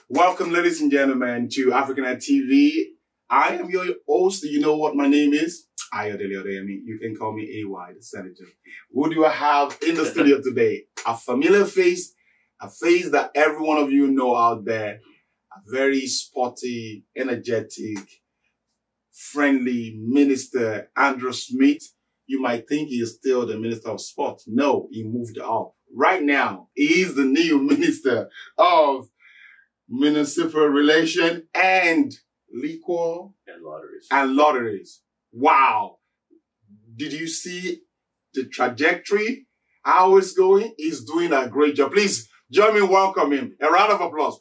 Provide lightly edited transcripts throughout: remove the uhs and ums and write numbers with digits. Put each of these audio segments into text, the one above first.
Welcome, ladies and gentlemen, to Africanad TV. I am your host. You know what my name is? Ayodele Odeyemi. You can call me AY, the Senator. Who do I have in the studio today? A familiar face, a face that every one of you know out there. A very sporty, energetic, friendly minister, Andrew Smith. You might think he is still the Minister of Sport. No, he moved up. Right now, he is the new Minister of Municipal Relation and Liquor and Lotteries. Wow. Did you see the trajectory? How it's going? He's doing a great job. Please join me in welcoming him. A round of applause.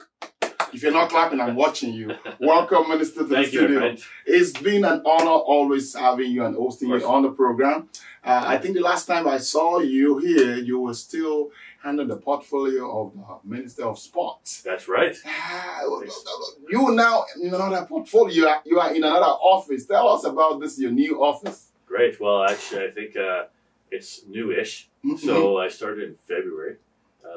If you're not clapping, I'm watching you. Welcome, Minister, to the studio. It's been an honor always having you and hosting you on the program. I think the last time I saw you here, you were still handling the portfolio of the Minister of Sports. That's right. You are now in another portfolio. You are in another office. Tell us about this, your new office. Great. Well, actually, I think it's new-ish. So I started in February.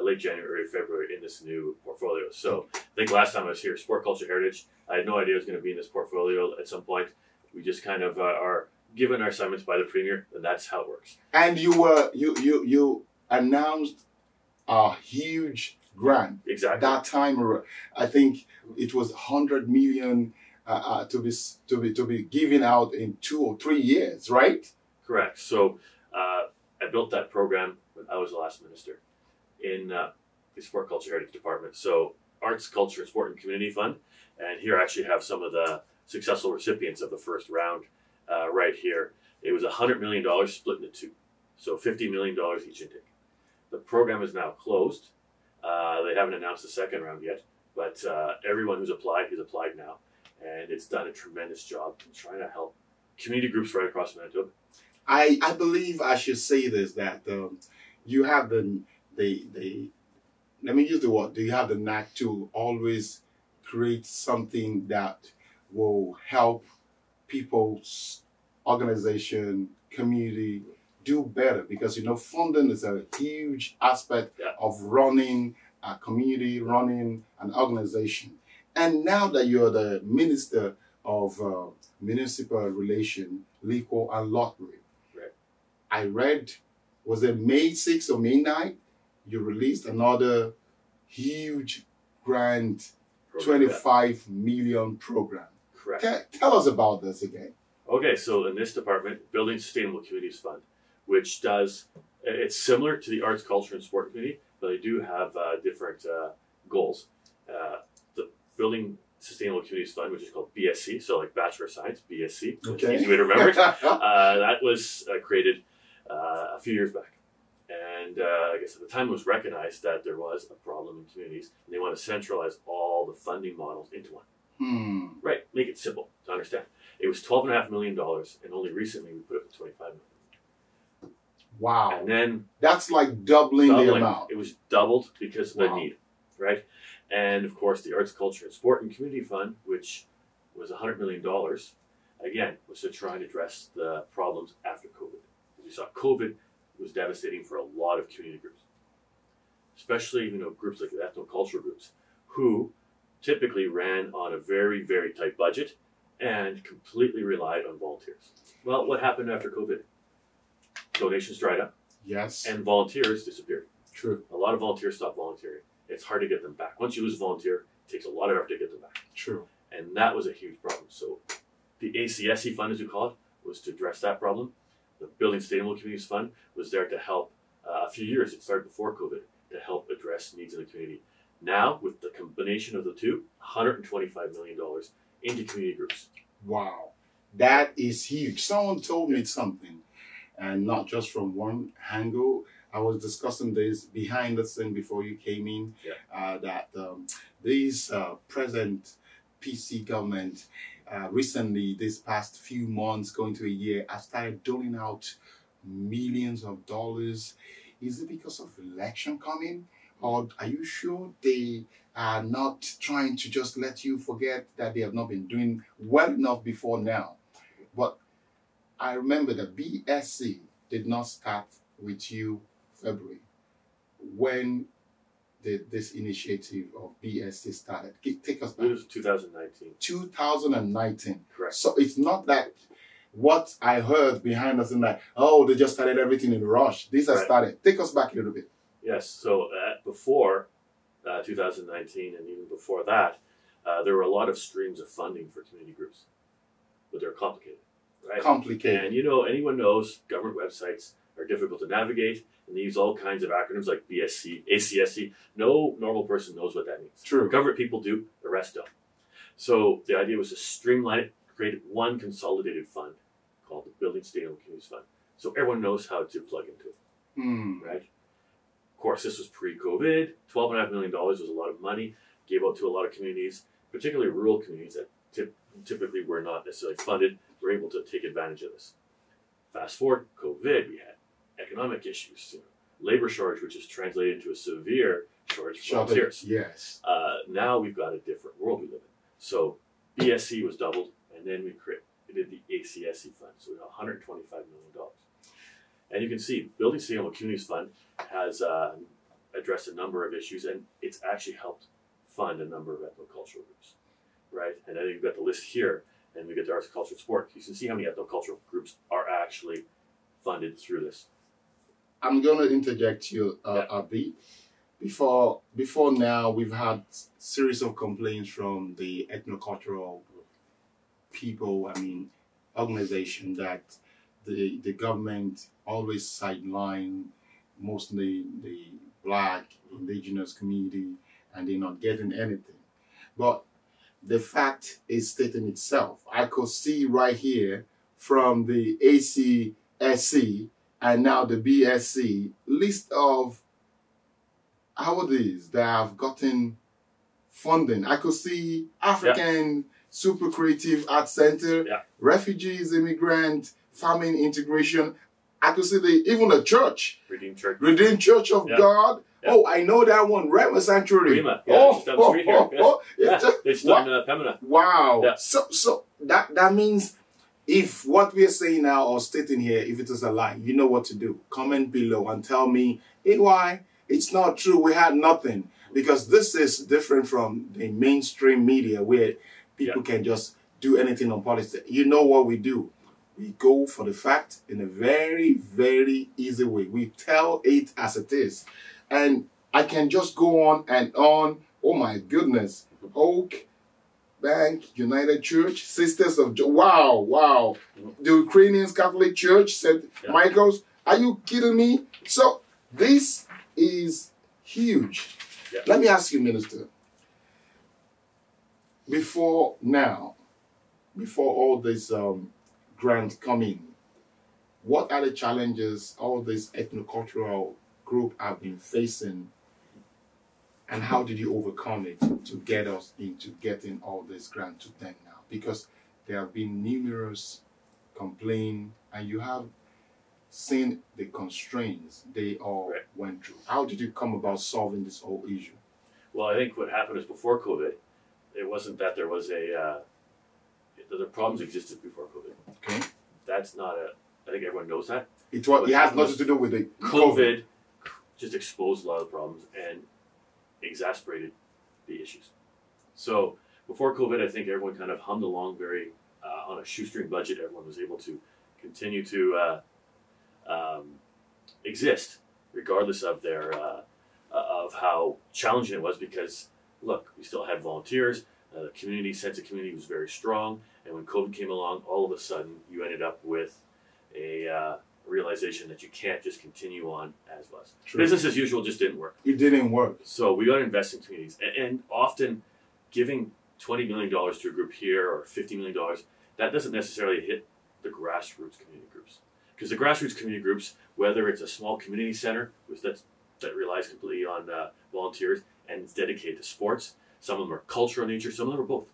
Late January, February in this new portfolio. So I think last time I was here, Sport Culture Heritage, I had no idea I was going to be in this portfolio at some point. We just kind of are given our assignments by the Premier, and that's how it works. And you announced a huge grant. Exactly. That time, I think it was 100 million to be given out in 2 or 3 years, right? Correct. So I built that program when I was the last minister in the Sport Culture Heritage Department. So Arts, Culture, and Sport and Community Fund. And here I actually have some of the successful recipients of the first round right here. It was $100 million split into two. So $50 million each intake. The program is now closed. They haven't announced the second round yet, but everyone who's applied has applied now. And it's done a tremendous job in trying to help community groups right across Manitoba. I believe I should say this, that you have let me use the word, do you have the knack to always create something that will help people's organization, community do better? Because, you know, funding is a huge aspect of running a community, running an organization. And now that you're the Minister of Municipal Relation, Liquor and Lottery, I read, was it May 6th or May 9th? You released another huge grant, 25 million program. Correct. Tell us about this again. Okay, so in this department, Building Sustainable Communities Fund, which does, it's similar to the Arts, Culture, and Sport Committee, but they do have different goals. The Building Sustainable Communities Fund, which is called BSC, so like Bachelor of Science, BSC, which is an easy way to remember it. That was created a few years back. And I guess at the time it was recognized that there was a problem in communities, and they want to centralize all the funding models into one. Right, make it simple to understand. It was $12.5 million, and only recently we put it to $25 million. Wow. And then that's like doubling the amount. It was doubled because of the need, right? And of course, the Arts, Culture, and Sport and Community Fund, which was $100 million, again, was to try and address the problems after COVID. As we saw, COVID was devastating for a lot of community groups, especially, you know, groups like ethnocultural groups, who typically ran on a very, very tight budget and completely relied on volunteers. Well, what happened after COVID? Donations dried up. Yes. And volunteers disappeared. True. A lot of volunteers stopped volunteering. It's hard to get them back. Once you lose a volunteer, it takes a lot of effort to get them back. True. And that was a huge problem. So the ACSC fund, as we call it, was to address that problem. The Building Sustainable Communities Fund was there to help a few years. It started before COVID to help address needs in the community. Now, with the combination of the two, $125 million into community groups. Wow. That is huge. Someone told me something, and not just from one angle. I was discussing this behind the scene before you came in, that this present PC government recently, this past few months, going to a year, have started doling out millions of dollars. Is it because of election coming? Or are you sure they are not trying to just let you forget that they have not been doing well enough before now? But I remember the BSC did not start with you February. When did this initiative of BSC started? Take us It back. was 2019. 2019. Correct. So it's not that what I heard behind us and like, oh, they just started everything in a rush. These are Right. started. Take us back a little bit. Yes. So before 2019 and even before that, there were a lot of streams of funding for community groups, but they're complicated, right? Complicated. And anyone knows government websites are difficult to navigate, and they use all kinds of acronyms like BSC, ACSC. No normal person knows what that means. True. Government people do, the rest don't. So the idea was to streamline it, create one consolidated fund called the Building Sustainable Communities Fund. So everyone knows how to plug into it, right? Of course, this was pre-COVID. $12.5 million was a lot of money, gave out to a lot of communities, particularly rural communities that typically were not necessarily funded, were able to take advantage of this. Fast forward, COVID, we had economic issues, labor shortage, which is translated into a severe shortage for volunteers. Yes. Now we've got a different world we live in. So BSC was doubled, and then we did the ACSC fund, so we got $125 million. And you can see, Building Sustainable Communities Fund has addressed a number of issues, and it's actually helped fund a number of ethnocultural groups, right? And then you've got the list here, and we get the arts, culture, and sport. You can see how many ethnocultural groups are actually funded through this. I'm going to interject you a bit. Before now, we've had series of complaints from the ethnocultural people, organization, that the government always sideline mostly the Black, indigenous community, and they're not getting anything. But the fact is stating itself. I could see right here from the ACSC and now the BSC list of awarders that have gotten funding. I could see African Super Creative Arts Center, refugees, immigrant, farming integration. I could see even the church, Redeemed Church of God. Yeah. Oh, I know that one, Rema Sanctuary. Rema, just down the street here. It's done Pemina. Wow. Yeah. So that means if what we are saying now or stating here, if it is a lie, you know what to do. Comment below and tell me, hey, why? It's not true. We had nothing. Because this is different from the mainstream media where people can just do anything on politics. You know what we do? We go for the fact in a very, very easy way. We tell it as it is. And I can just go on and on. Oh my goodness. Oak Bank, United Church, Sisters of Joy. Wow. The Ukrainian Catholic Church, St. Michael's. Are you kidding me? So this is huge. Yeah. Let me ask you, Minister. Before all this grants come in, what are the challenges all these ethnocultural group have been facing, and how did you overcome it to get us into getting all this grant to them now? Because there have been numerous complaints, and you have seen the constraints they all went through. How did you come about solving this whole issue? Well, I think what happened is before COVID, it wasn't that there was the problems existed before COVID. Okay. That's not I think everyone knows that. It has nothing to do with the COVID just exposed a lot of the problems and exacerbated the issues. So before COVID, I think everyone kind of hummed along very on a shoestring budget. Everyone was able to continue to exist regardless of their of how challenging it was, because look, we still had volunteers. The community sense of community was very strong, and when COVID came along, all of a sudden you ended up with a realization that you can't just continue on as was. True. Business as usual just didn't work. It didn't work. So we got to invest in communities, and often giving $20 million to a group here or $50 million, that doesn't necessarily hit the grassroots community groups. Because the grassroots community groups, whether it's a small community center that relies completely on volunteers and is dedicated to sports, some of them are cultural in nature, some of them are both.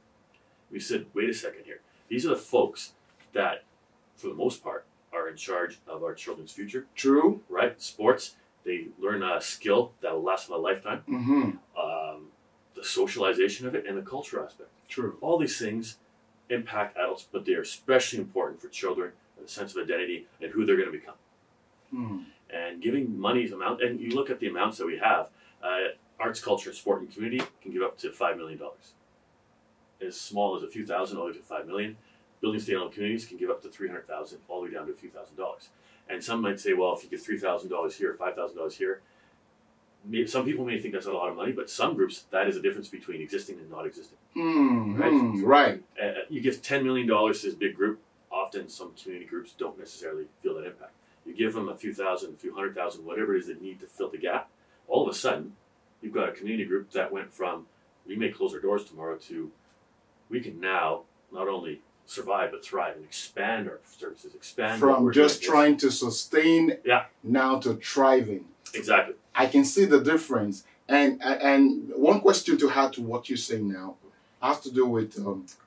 We said, wait a second here. These are the folks that, for the most part, are in charge of our children's future. True. Right? Sports, they learn a skill that will last them a lifetime. Mm-hmm. The socialization of it and the culture aspect. True. All these things impact adults, but they are especially important for children and a sense of identity and who they're going to become. And giving money's amount, and you look at the amounts that we have, arts, culture, sport, and community can give up to $5 million. As small as a few thousand, all the way to $5 million. Building standalone communities can give up to $300,000, all the way down to a few $1,000s. And some might say, well, if you give $3,000 here, $5,000 here, some people may think that's not a lot of money, but some groups, that is a difference between existing and not existing. Right. You give $10 million to this big group, often some community groups don't necessarily feel that impact. You give them a few thousand, a few 100,000, whatever it is they need to fill the gap, all of a sudden, you've got a community group that went from, we may close our doors tomorrow, to we can now not only survive but thrive and expand our services, expand from just trying to sustain now to thriving. Exactly. I can see the difference. And one question to add to what you're saying now has to do with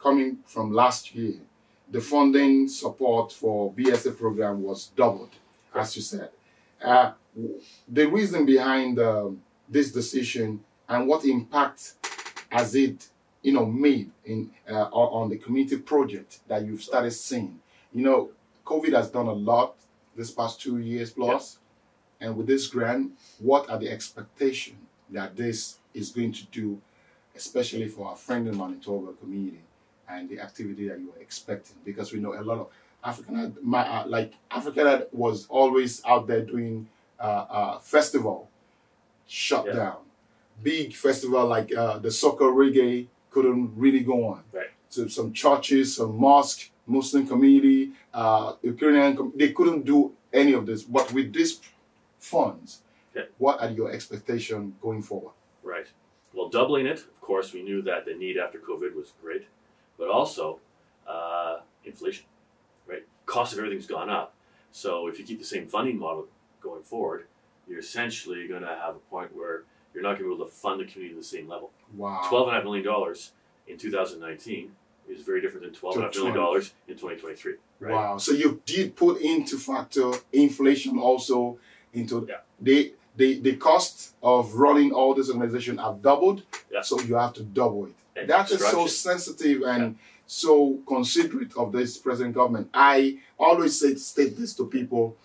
coming from last year. The funding support for BSA program was doubled, as you said. The reason behind this decision and what impact has it made in on the community project that you've started seeing? COVID has done a lot this past 2 years plus. And with this grant, what are the expectations that this is going to do, especially for our friend in Manitoba community and the activity that you are expecting? Because we know a lot of Africanad, Africanad was always out there doing festival, shut down. Big festival like the soccer reggae couldn't really go on. Right. So some churches, some mosques, Muslim community, Ukrainian, they couldn't do any of this. But with this funds, what are your expectations going forward? Right. Well, doubling it, of course, we knew that the need after COVID was great, but also inflation, right? Cost of everything's gone up. So if you keep the same funding model going forward, you're essentially going to have a point where you're not going to be able to fund the community at the same level. Wow. $12.5 million in 2019 is very different than $12.5 million in 2023. Right? Wow. So you did put into factor inflation also into the cost of running all this organization have doubled. Yeah. So you have to double it. And that is so sensitive and so considerate of this present government. I always state this to people.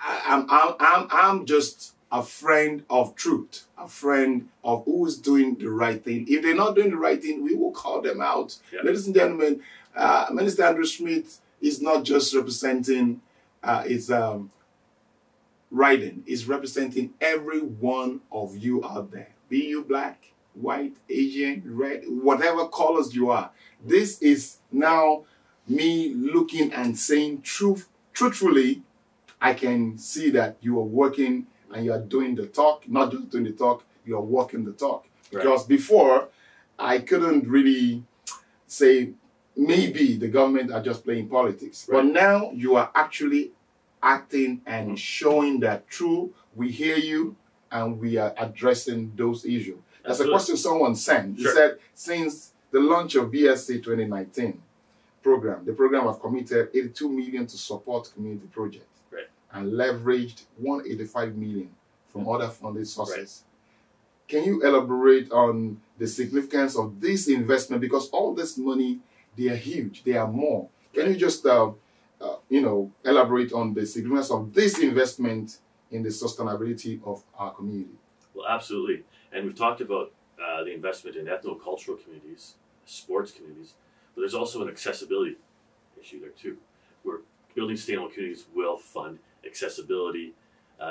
I'm just a friend of truth, a friend of who is doing the right thing. If they're not doing the right thing, we will call them out. Yeah. Ladies and gentlemen, Minister Andrew Smith is not just representing his riding, is representing every one of you out there. Be you black, white, Asian, red, whatever colors you are. This is now me looking and saying truthfully, I can see that you are working and you are doing the talk, not just doing the talk, you are walking the talk. Right. Because before, I couldn't really say maybe the government are just playing politics. Right. But now you are actually acting and showing that true, we hear you and we are addressing those issues. That's a question someone sent. He said, since the launch of BSA 2019 program, the program have committed $82 million to support community projects. And leveraged $185 million from other funding sources. Right. Can you elaborate on the significance of this investment? Because all this money, they are huge, they are more. Can you just, elaborate on the significance of this investment in the sustainability of our community? Well, absolutely. And we've talked about the investment in ethno-cultural communities, sports communities, but there's also an accessibility issue there too, where building sustainable communities will fund accessibility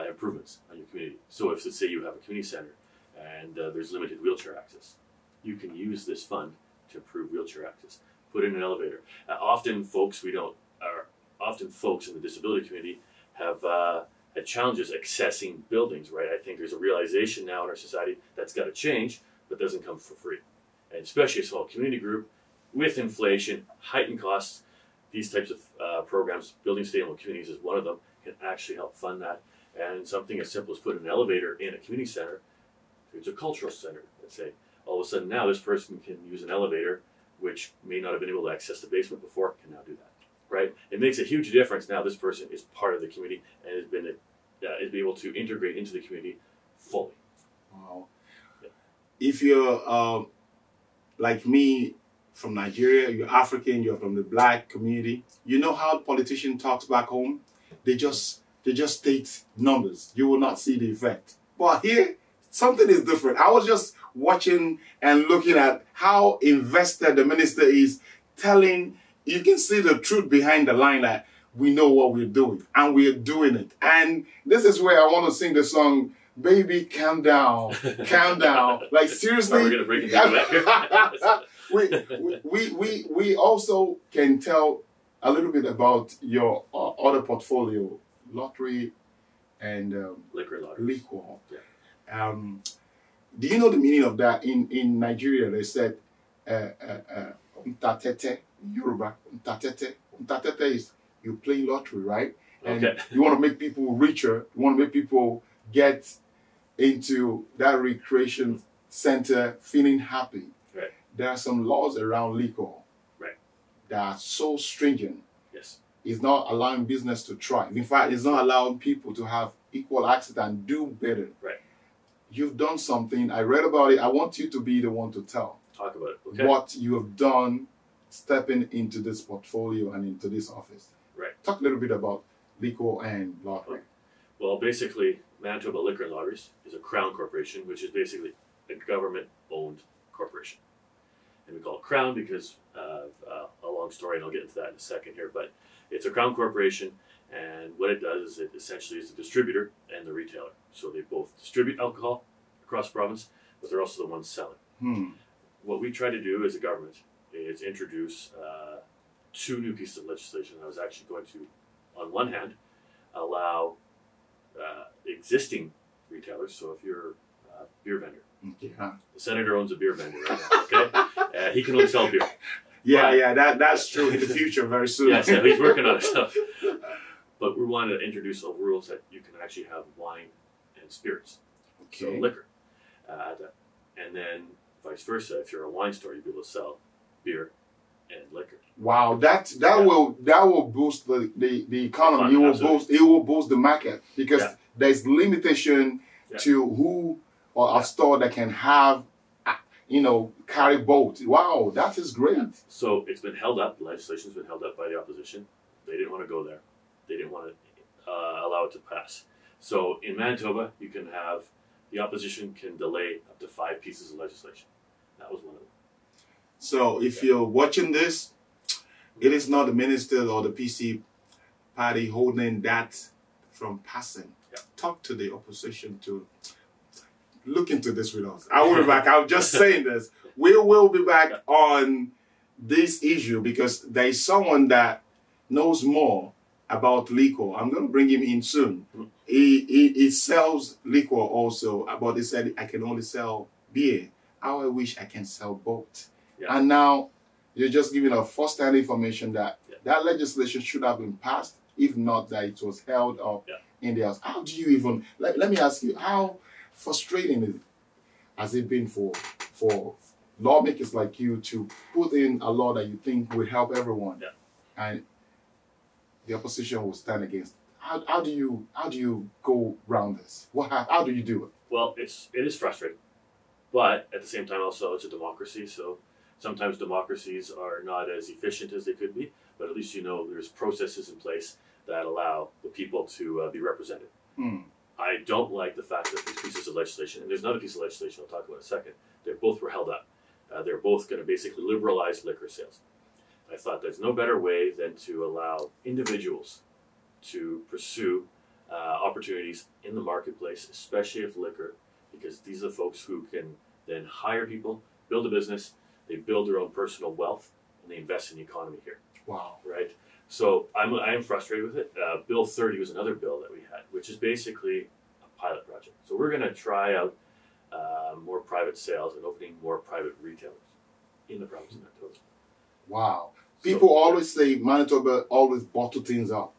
improvements on your community. So if, let's say, you have a community center and there's limited wheelchair access, you can use this fund to improve wheelchair access. Put in an elevator. Often folks in the disability community have had challenges accessing buildings, right? I think there's a realization now in our society that's got to change, but doesn't come for free. And especially a small community group with inflation, heightened costs, these types of programs, building sustainable communities is one of them, can actually help fund that. And something as simple as putting an elevator in a community center, if it's a cultural center, let's say, all of a sudden now this person can use an elevator, which may not have been able to access the basement before, can now do that, right? It makes a huge difference. Now this person is part of the community and has been able to integrate into the community fully. Wow. Yeah. If you're like me, from Nigeria, you're African, you're from the black community, you know how politician talks back home? They just state numbers. You will not see the effect. But here, something is different. I was just watching and looking at how invested the minister is, telling, you can see the truth behind the line that we know what we're doing and we're doing it. And this is where I want to sing the song, Baby, Calm Down, Calm Down. Like, seriously. We're going to break it we also can tell a little bit about your other portfolio, lottery and liquor. Yeah. Do you know the meaning of that? In Nigeria, they said umtatete, Yoruba. Umtatete is you play lottery, right? And you want to make people richer. You want to make people get into that recreation center feeling happy. Right. There are some laws around liquor. Right. That are so stringent. Yes. It's not allowing business to thrive. In fact, it's not allowing people to have equal access and do better. Right. You've done something. I read about it. I want you to be the one to tell. Talk about it. Okay. What you have done stepping into this portfolio and into this office. Right. Talk a little bit about liquor and lottery. Well, basically, Manitoba Liquor and Lotteries is a crown corporation, which is basically a government-owned corporation. And we call it crown because of a long story, and I'll get into that in a second here. But it's a crown corporation, and what it does is it essentially is the distributor and the retailer. So they both distribute alcohol across the province, but they're also the ones selling. What we try to do as a government is introduce 2 new pieces of legislation. I was actually going to, on one hand, allow existing retailers. So if you're a beer vendor, the senator owns a beer vendor right now, okay? He can only sell beer. That's true in the future very soon. Yeah, so he's working on it. So. But we wanted to introduce a rules that you can actually have wine and spirits, so liquor. And then vice versa, if you're a wine store, you'll be able to sell beer and liquor. Wow, that will boost the economy. It will boost the market because there's limitation to who or a store that can have carry both. Wow, that is great. So it's been held up. The legislation's been held up by the opposition. They didn't want to go there. They didn't want to allow it to pass. So in Manitoba, you can have the opposition can delay up to 5 pieces of legislation. That was one of them. So if you're watching this, it is not the minister or the PC party holding that from passing. Talk to the opposition to look into this with us. I will be back. I'm just saying this. We will be back on this issue because there is someone that knows more about liquor. I'm going to bring him in soon. He sells liquor also, but he said, I can only sell beer. How I wish I can sell both. And now you're just giving us first-hand information that that legislation should have been passed, if not that it was held up in the House. How do you even, let me ask you, how frustrating has it been for lawmakers like you to put in a law that you think will help everyone, and the opposition will stand against? How do you go around this? How do you do it? Well, it is frustrating, but at the same time also it's a democracy. So sometimes democracies are not as efficient as they could be, but at least there's processes in place that allow the people to be represented. I don't like the fact that these pieces of legislation, and there's another piece of legislation I'll talk about in a second, they both were held up. They're both going to basically liberalize liquor sales. I thought there's no better way than to allow individuals to pursue opportunities in the marketplace, especially if liquor, because these are the folks who can then hire people, build a business, they build their own personal wealth, and they invest in the economy here. Wow. Right? So I am frustrated with it. Bill 30 was another bill that we had, which is basically a pilot project. So we're going to try out more private sales and opening more private retailers in the province of Manitoba. Wow. People always say Manitoba always bottle things up.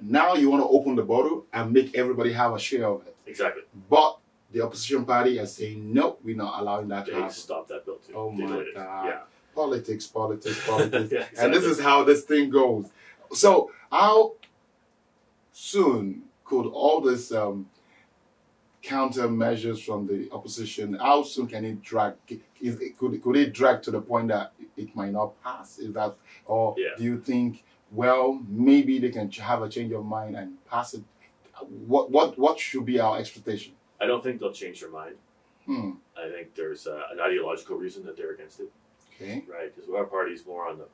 Now you want to open the bottle and make everybody have a share of it. Exactly. But the opposition party is saying, no, we're not allowing that to happen. They stopped that bill too. Oh my God. Yeah. Politics. Exactly. And this is how this thing goes. So how soon could all this countermeasures from the opposition, how soon can it drag? Could it drag to the point that it might not pass? Is that, or do you think, well, maybe they can have a change of mind and pass it? What should be our expectation? I don't think they'll change their mind. I think there's an ideological reason that they're against it. Okay. Right? Because our party is more on the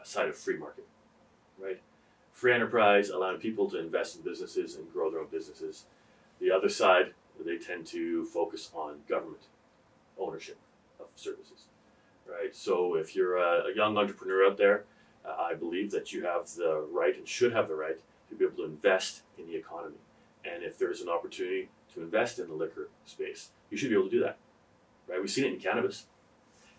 side of free market, right? Free enterprise, allowing people to invest in businesses and grow their own businesses. The other side, they tend to focus on government ownership of services, right? So if you're a young entrepreneur out there, I believe that you have the right and should have the right to be able to invest in the economy. And if there's an opportunity to invest in the liquor space, you should be able to do that, right? We've seen it in cannabis.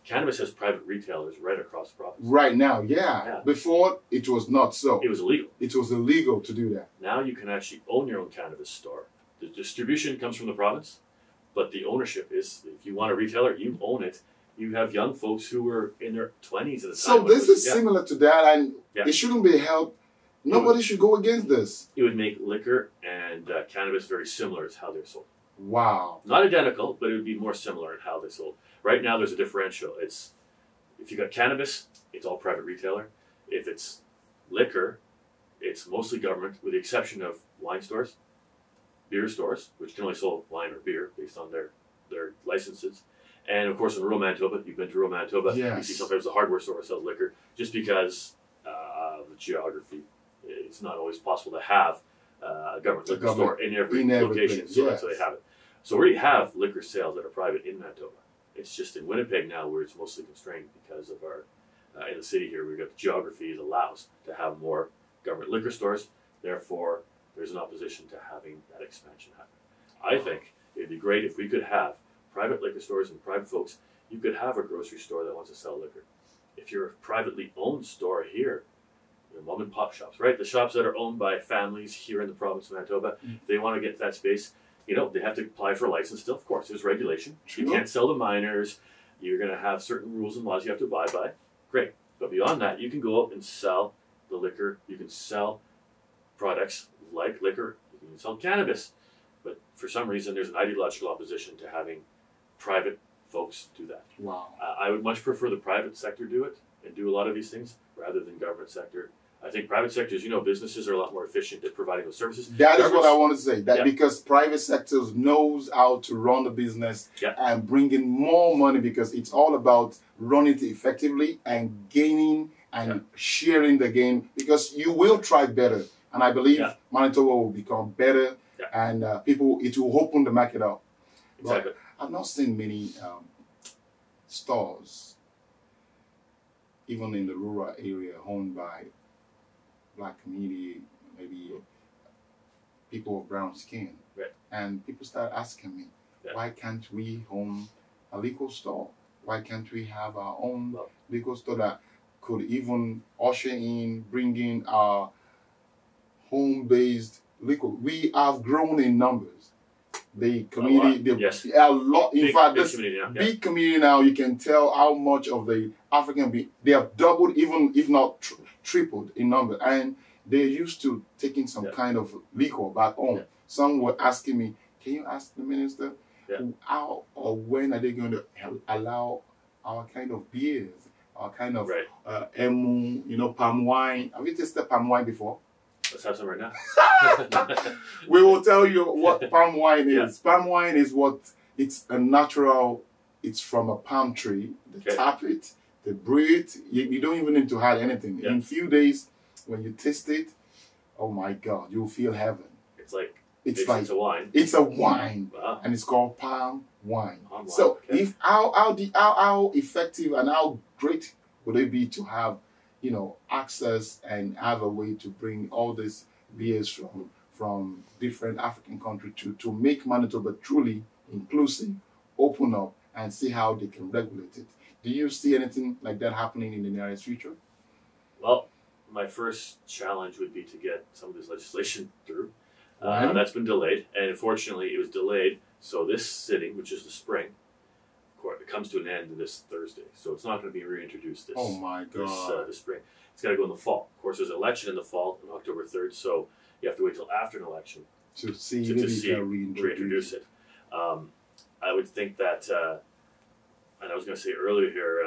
Cannabis has private retailers right across the province. Right now, yeah. Before, it was not so. It was illegal. It was illegal to do that. Now you can actually own your own cannabis store. The distribution comes from the province, but the ownership is, if you want a retailer, you own it. You have young folks who were in their 20s at the time. So this is similar to that, and it shouldn't be helped. Nobody should go against this. It would make liquor and cannabis very similar as how they're sold. Wow. Not identical, but it would be more similar in how they're sold. Right now, there's a differential. It's, if you got cannabis, it's all private retailer. If it's liquor, it's mostly government, with the exception of wine stores, beer stores, which can only sell wine or beer based on their licenses. And of course, in rural Manitoba, you've been to rural Manitoba, you see sometimes the hardware store sells liquor, just because of the geography. It's not always possible to have a government liquor store in every location, so that's why they have it. So we already have liquor sales that are private in Manitoba. It's just in Winnipeg now where it's mostly constrained because of our, in the city here, we've got the geography that allows to have more government liquor stores. Therefore, there's an opposition to having that expansion happen. I think it'd be great if we could have private liquor stores and private folks. You could have a grocery store that wants to sell liquor. If you're a privately owned store here, mom and pop shops, right? The shops that are owned by families here in the province of Manitoba, if they want to get that space, you know, they have to apply for a license still. Of course, there's regulation. You can't sell to minors. You're going to have certain rules and laws you have to abide by. Great. But beyond that, you can go out and sell the liquor. You can sell products like liquor. You can sell cannabis. But for some reason, there's an ideological opposition to having private folks do that. Wow. I would much prefer the private sector do it and do a lot of these things rather than government sector. I think private sectors, you know, businesses are a lot more efficient at providing those services. That is what I want to say. That because private sectors knows how to run the business and bring in more money, because it's all about running it effectively and gaining and sharing the gain, because you will try better. And I believe Manitoba will become better and it will open the market up. Exactly. But I've not seen many stores, even in the rural area, owned by Black community, maybe people of brown skin. Right. And people start asking me, why can't we own a liquor store? Why can't we have our own liquor store that could even usher in, bring in our home-based liquor? We have grown in numbers. The community, a lot. In fact, this big community now, you can tell how much of the African, they have doubled, even if not tripled in number. And they're used to taking some kind of liquor back home. Some were asking me, can you ask the minister how or when are they going to allow our kind of beers, our kind of emu, you know, palm wine? Have you tasted palm wine before? Let's have some right now. We will tell you what palm wine is. Palm wine is it's a natural, it's from a palm tree. They tap it, they brew it. You don't even need to add anything. In a few days, when you taste it, oh my God, you'll feel heaven. It's like a wine. It's a wine, and it's called palm wine. So if how effective and how great would it be to have, you know, access and have a way to bring all these beers from different African countries to make Manitoba truly inclusive, open up, and see how they can regulate it. Do you see anything like that happening in the nearest future? Well, my first challenge would be to get some of this legislation through. That's been delayed, and unfortunately it was delayed. So this sitting, which is the spring, it comes to an end this Thursday. So it's not going to be reintroduced this, this spring. It's got to go in the fall. Of course, there's an election in the fall on October 3rd, so you have to wait till after an election to reintroduce it. I would think that, and I was going to say earlier here,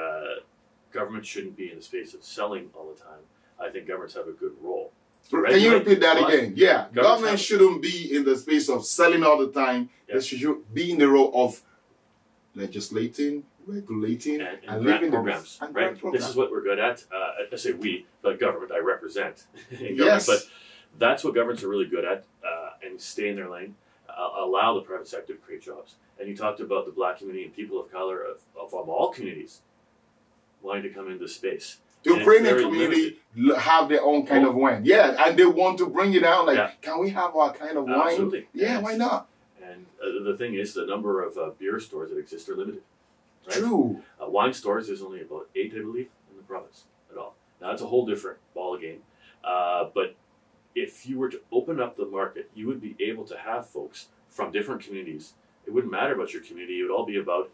government shouldn't be in the space of selling all the time. I think governments have a good role. Can you repeat that again? Yeah, government shouldn't be in the space of selling all the time. They should be in the role of legislating, regulating, and grant living programs, and right? grant This is what we're good at. I say we, the government I represent in government, Yes. but that's what governments are really good at, and stay in their lane, allow the private sector to create jobs. And you talked about the Black community and people of color of all communities wanting to come into space. The Ukrainian community have their own kind of wine. Yeah, and they want to bring it out. Like, can we have our kind of wine? Absolutely. Yeah, why not? And the thing is, the number of beer stores that exist are limited. Right? True. Wine stores, there's only about 8, I believe, in the province at all. Now, that's a whole different ball game. But if you were to open up the market, you would be able to have folks from different communities. It wouldn't matter about your community. It would all be about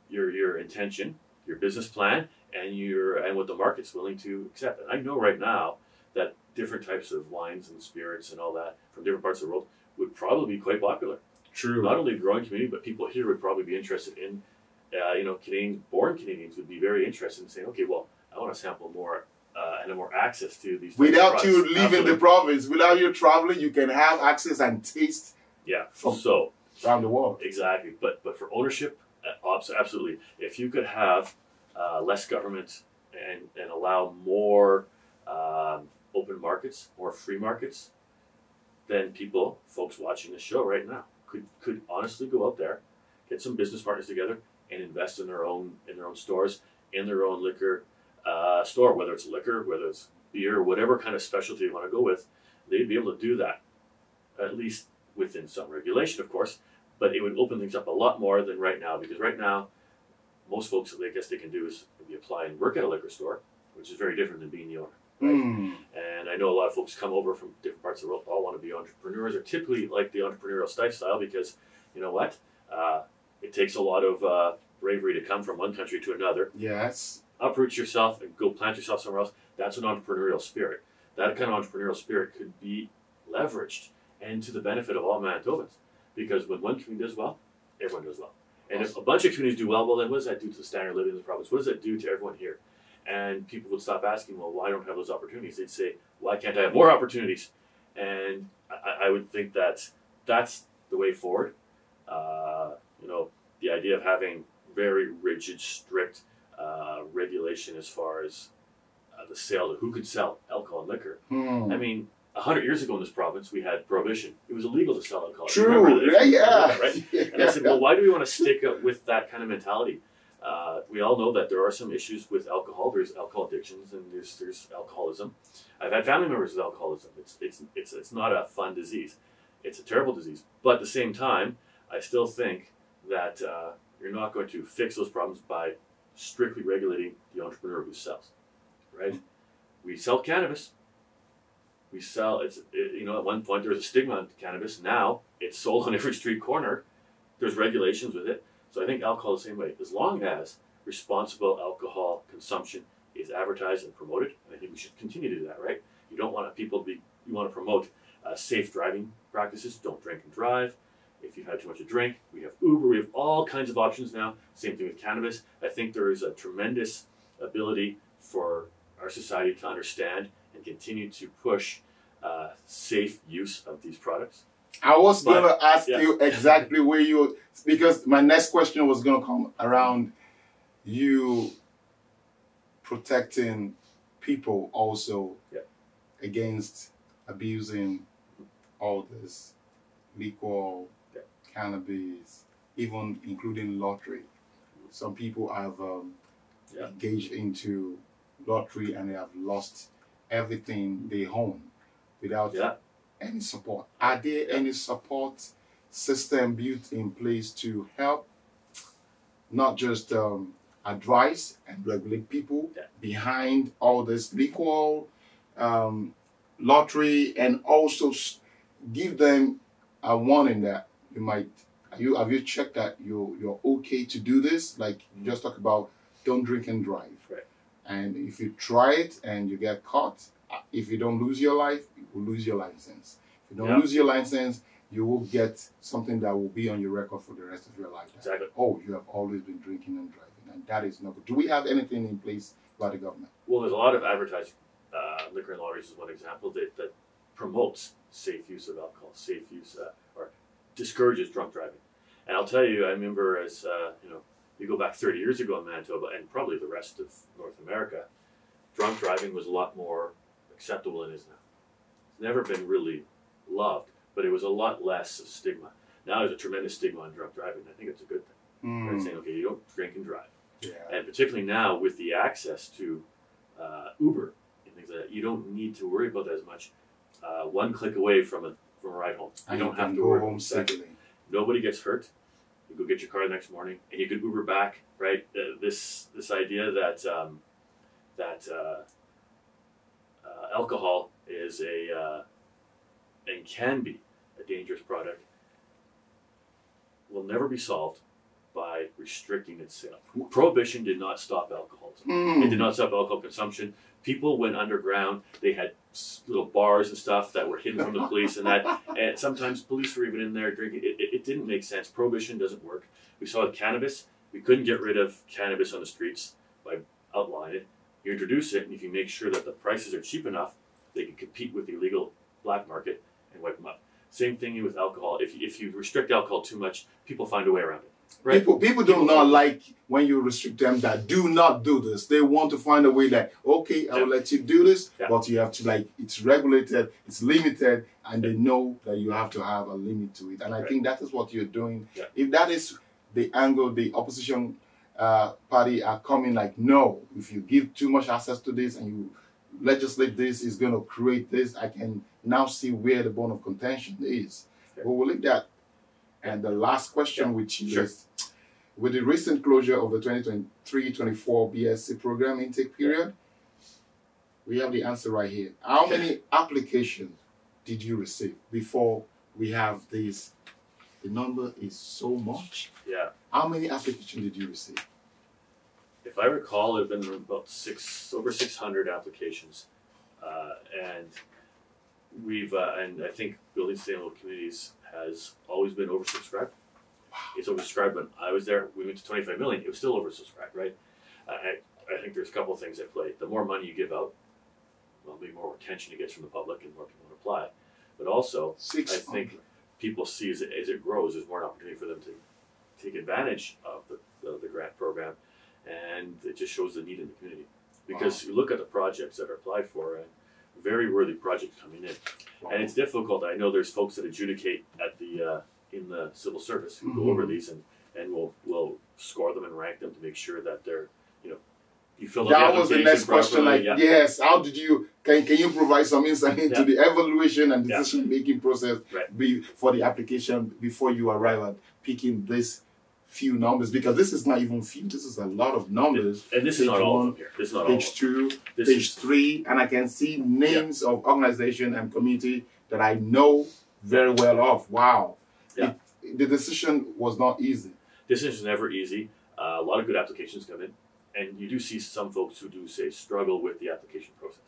your intention, your business plan, and what the market's willing to accept. And I know right now that different types of wines and spirits and all that from different parts of the world would probably be quite popular. True. Not only the growing community, but people here would probably be interested in, born Canadians would be very interested in saying, okay, well, I want to sample more and have more access to these. Without you leaving the province, without you traveling, you can have access and taste. Yeah. From so around the world. Exactly. But for ownership, absolutely. If you could have less government and allow more open markets, more free markets, then folks watching this show right now, could honestly go out there, get some business partners together, and invest in their own stores, in their own liquor store, whether it's liquor, whether it's beer, whatever kind of specialty you want to go with. They'd be able to do that, at least within some regulation, of course. But it would open things up a lot more than right now, because right now, most folks, I guess they can do is maybe apply and work at a liquor store, which is very different than being the owner. Right? And I know a lot of folks come over from different parts of the world, all want to be entrepreneurs, or typically like the entrepreneurial lifestyle, because you know what? It takes a lot of bravery to come from one country to another. Yes. Uproot yourself and go plant yourself somewhere else. That's an entrepreneurial spirit. That kind of entrepreneurial spirit could be leveraged and to the benefit of all Manitobans. Because when one community does well, everyone does well. And if a bunch of communities do well, then what does that do to the standard of living in the province? What does that do to everyone here? And people would stop asking, well, why don't I have those opportunities? They'd say, why can't I have more opportunities? And I would think that that's the way forward. The idea of having very rigid, strict regulation as far as the sale of who could sell alcohol and liquor. I mean, 100 years ago in this province, we had prohibition. It was illegal to sell alcohol. True. Yeah. Right? And I said, well, why do we want to stick up with that kind of mentality? We all know that there are some issues with alcohol. There's alcohol addictions and there's alcoholism. I've had family members with alcoholism. It's not a fun disease. It's a terrible disease. But at the same time, I still think that you're not going to fix those problems by strictly regulating the entrepreneur who sells. Right? We sell cannabis. We sell, at one point there was a stigma on cannabis. Now it's sold on every street corner. There's regulations with it. So I think alcohol the same way. As long as responsible alcohol consumption is advertised and promoted, and I think we should continue to do that, right? You don't want you want to promote safe driving practices. Don't drink and drive. If you've had too much to drink, we have Uber. We have all kinds of options now. Same thing with cannabis. I think there is a tremendous ability for our society to understand and continue to push safe use of these products. I was going to ask you exactly because my next question was going to come around you protecting people also against abusing all this liquor, cannabis, even including lottery. Some people have engaged into lottery and they have lost everything they own without any support. Are there any support system built in place to help not just advise and regulate people behind all this liquor, lottery, and also give them a warning that you might, have you checked that you're okay to do this? Like you just talk about don't drink and drive. Right. And if you try it and you get caught, if you don't lose your life, you will lose your license. If you don't lose your license, you will get something that will be on your record for the rest of your life. Exactly. Oh, you have always been drinking and driving, and that is not good. Do we have anything in place by the government? Well, there's a lot of advertising. Liquor and lotteries is one example that promotes safe use of alcohol, safe use or discourages drunk driving. And I'll tell you, I remember as you go back 30 years ago in Manitoba, and probably the rest of North America, drunk driving was a lot more acceptable than it is now. It's never been really loved, but it was a lot less stigma. Now there's a tremendous stigma on drunk driving. I think it's a good thing. Right? Saying, okay, you don't drink and drive. Yeah. And particularly now with the access to Uber and things like that, you don't need to worry about that as much. One click away from a ride home. You don't have to go worry home safely. Nobody gets hurt. You go get your car the next morning, and you could Uber back. Right? This idea that alcohol is and can be a dangerous product will never be solved by restricting its sale. Prohibition did not stop alcoholism. It did not stop alcohol consumption. People went underground. They had little bars and stuff that were hidden from the police, and sometimes police were even in there drinking. It didn't make sense. Prohibition doesn't work. We saw with cannabis. We couldn't get rid of cannabis on the streets by outlawing it. You introduce it, and if you make sure that the prices are cheap enough, they can compete with the illegal black market and wipe them up. Same thing with alcohol. If you restrict alcohol too much, people find a way around it. Right? People do not like when you restrict them that do not do this. They want to find a way that, okay, I will let you do this, but you have to, it's regulated, it's limited, and they know that you have to have a limit to it. And I think that is what you're doing. Yeah. If that is the angle the opposition party are coming, no, if you give too much access to this and you legislate this, is going to create this, I can now see where the bone of contention is. But we'll leave that. And the last question, which is, with the recent closure of the 2023-24 BSc program intake period, we have the answer right here. How many applications did you receive before we have this? The number is so much. Yeah. How many applications did you receive? If I recall, it had been about over 600 applications, and we've and I think Building Sustainable Communities has always been oversubscribed. It's oversubscribed. When I was there, we went to 25 million. It was still oversubscribed, right? I think there's a couple of things at play. The more money you give out, well, the more attention it gets from the public and more people will apply. But also, I think people see as it grows, there's more opportunity for them to take advantage of the grant program, and it just shows the need in the community. Because you look at the projects that are applied for, and very worthy projects coming in. And it's difficult. I know there's folks that adjudicate at the in the civil service who go over these and will score them and rank them to make sure that they're, you fill out that was the next question. Yes, how did you can you provide some insight into the evaluation and decision making process for the application before you arrive at picking this few numbers, because this is not even few, this is a lot of numbers. And this is not all of them here. This is not all of them. Page 2, page 3, and I can see names of organization and community that I know very well of. Wow. Yeah. The decision was not easy. Decision is never easy. A lot of good applications come in, and you do see some folks who do struggle with the application process.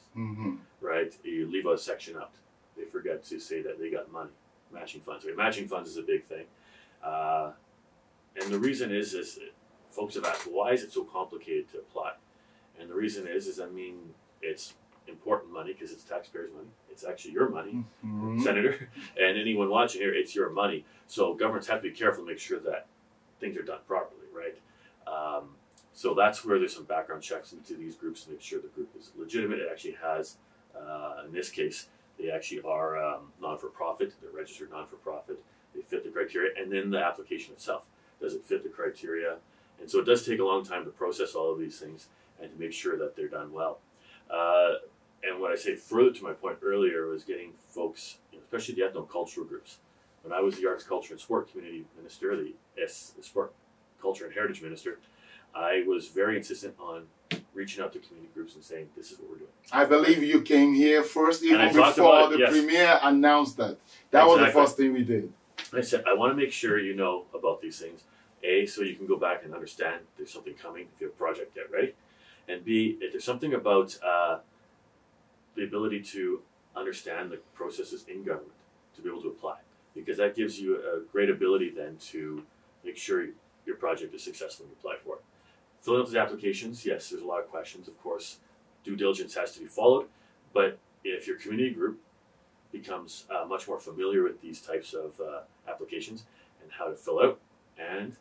Right? You leave a section out. They forget to say that they got money, matching funds. Matching funds is a big thing. And the reason is folks have asked, why is it so complicated to apply? And the reason is it's important money because it's taxpayers' money. It's actually your money, Senator, and anyone watching here, it's your money. So governments have to be careful to make sure that things are done properly, right? So that's where there's some background checks into these groups to make sure the group is legitimate. It actually has, in this case, they actually are non-for-profit. They're registered non-for-profit. They fit the criteria, and then the application itself. Does it fit the criteria? And so it does take a long time to process all of these things and to make sure that they're done well. And what I say further to my point earlier was getting folks, especially the ethno-cultural groups. When I was the Arts, Culture, and Sport Community Minister, the Sport, Culture, and Heritage Minister, I was very insistent on reaching out to community groups and saying, this is what we're doing. I believe you came here first, even before the Premier announced that. That was the first thing we did. I said, I want to make sure you know about these things. A, so you can go back and understand there's something coming if you have a project, get ready. And B, if there's something about the ability to understand the processes in government to be able to apply. Because that gives you a great ability then to make sure your project is successful when you apply for it. Filling out those applications, yes, there's a lot of questions, of course. Due diligence has to be followed. But if your community group becomes much more familiar with these types of applications and how to fill out and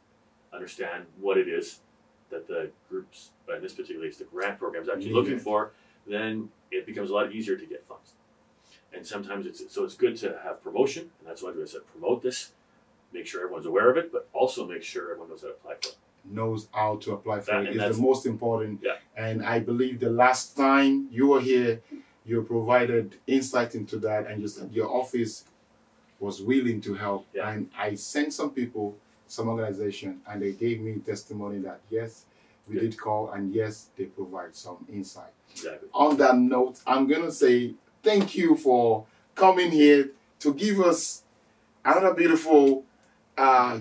understand what it is that the groups, in this particular case, the grant program is actually looking for, then it becomes a lot easier to get funds. And sometimes it's good to have promotion, and that's why I said promote this, make sure everyone's aware of it, but also make sure everyone knows how to apply for it. Knows how to apply for it is the most important. Yeah. And I believe the last time you were here, you provided insight into that, and you said your office was willing to help. Yeah. And I sent some people, some organization, and they gave me testimony that yes, we did call, and yes, they provide some insight. Exactly. On that note, I'm going to say thank you for coming here to give us another beautiful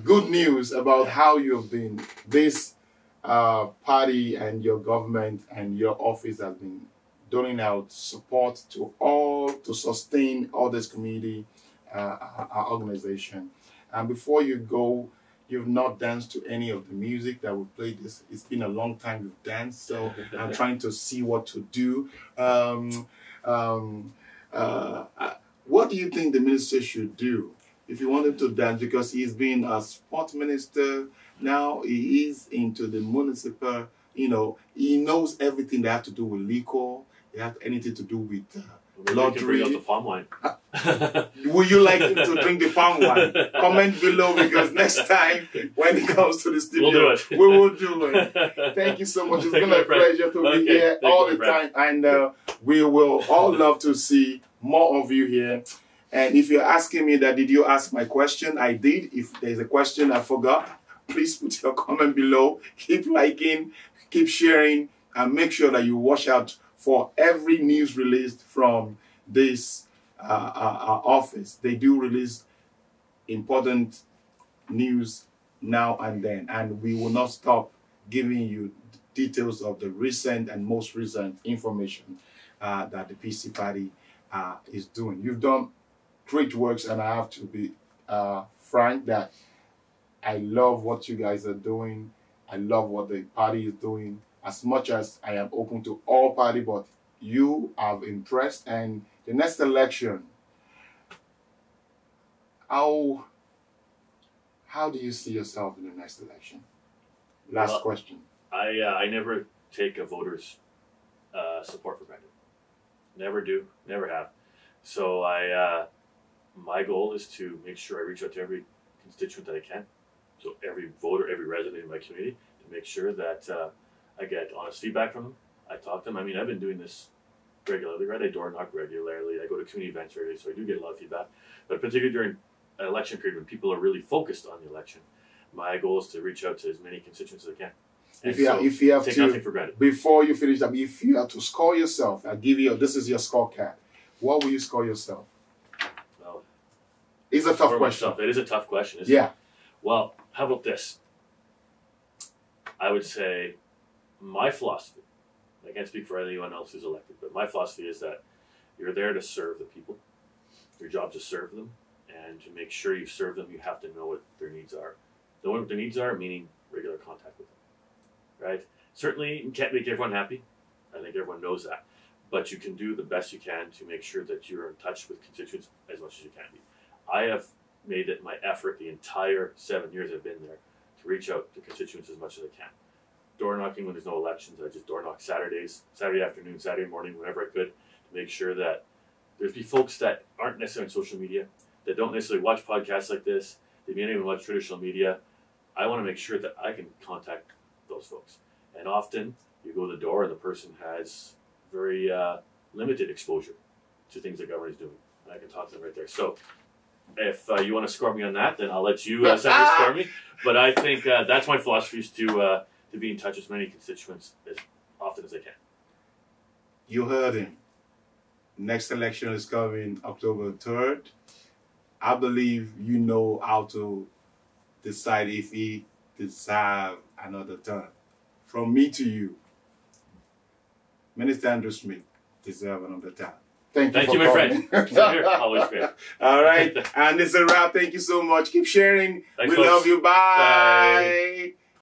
good news about how you have been. This party and your government and your office has been doling out support to all, to sustain all this community organization. And before you go, you've not danced to any of the music that we played. This, it's been a long time you've danced, so I'm trying to see what to do. What do you think the minister should do if you want him to dance? Because he's been a sport minister, now he is into the municipal, you know, he knows everything that has to do with liquor, it has anything to do with lottery. Bring out the palm wine. Would you like him to drink the palm wine? Comment below, because next time when he comes to the studio, we'll do it. We will do it. Thank you so much. It's been a pleasure to be here all the time. And we will all love to see more of you here. And if you're asking me that, did you ask my question? I did. If there's a question I forgot, please put your comment below. Keep liking, keep sharing, and make sure that you watch out for every news released from this office. They do release important news now and then, and we will not stop giving you details of the recent and most recent information that the PC party is doing. You've done great works, and I have to be frank that I love what you guys are doing. I love what the party is doing. As much as I am open to all party, but you have impressed. And the next election, how do you see yourself in the next election? Last question. I never take a voter's support for granted. Never do, never have. So my goal is to make sure I reach out to every constituent that I can. So every voter, every resident in my community, to make sure that I get honest feedback from them. I talk to them. I mean, I've been doing this regularly, right? I door knock regularly. I go to community events regularly, so I do get a lot of feedback. But particularly during an election period when people are really focused on the election, my goal is to reach out to as many constituents as I can. And if you have take to, nothing for granted. Before you finish that, if you have to score yourself, I'll give you, this is your scorecard. What will you score yourself? Well, it's a tough question. It is a tough question, isn't it? Well, how about this? I would say my philosophy, I can't speak for anyone else who's elected, but my philosophy is that you're there to serve the people. Your job is to serve them, and to make sure you serve them, you have to know what their needs are. Know what their needs are, meaning regular contact with them, right? Certainly, you can't make everyone happy. I think everyone knows that. But you can do the best you can to make sure that you're in touch with constituents as much as you can be. I have made it my effort the entire 7 years I've been there to reach out to constituents as much as I can. Door knocking when there's no elections, I just door knock Saturdays, Saturday afternoon, Saturday morning, whenever I could, to make sure that there's folks that aren't necessarily on social media, that don't necessarily watch podcasts like this, they may not even watch traditional media. I want to make sure that I can contact those folks. And often you go to the door and the person has very limited exposure to things the government is doing. And I can talk to them right there. So if you want to score me on that, then I'll let you score me. But I think that's my philosophy, is to be in touch with as many constituents as often as I can. You heard him. Next election is coming October 3rd. I believe you know how to decide if he deserves another term. From me to you, Minister Andrew Smith deserves another term. Thank you, my friend. Always great. All right. And it's a wrap. Thank you so much. Keep sharing. Thanks, we love you. Bye. Bye.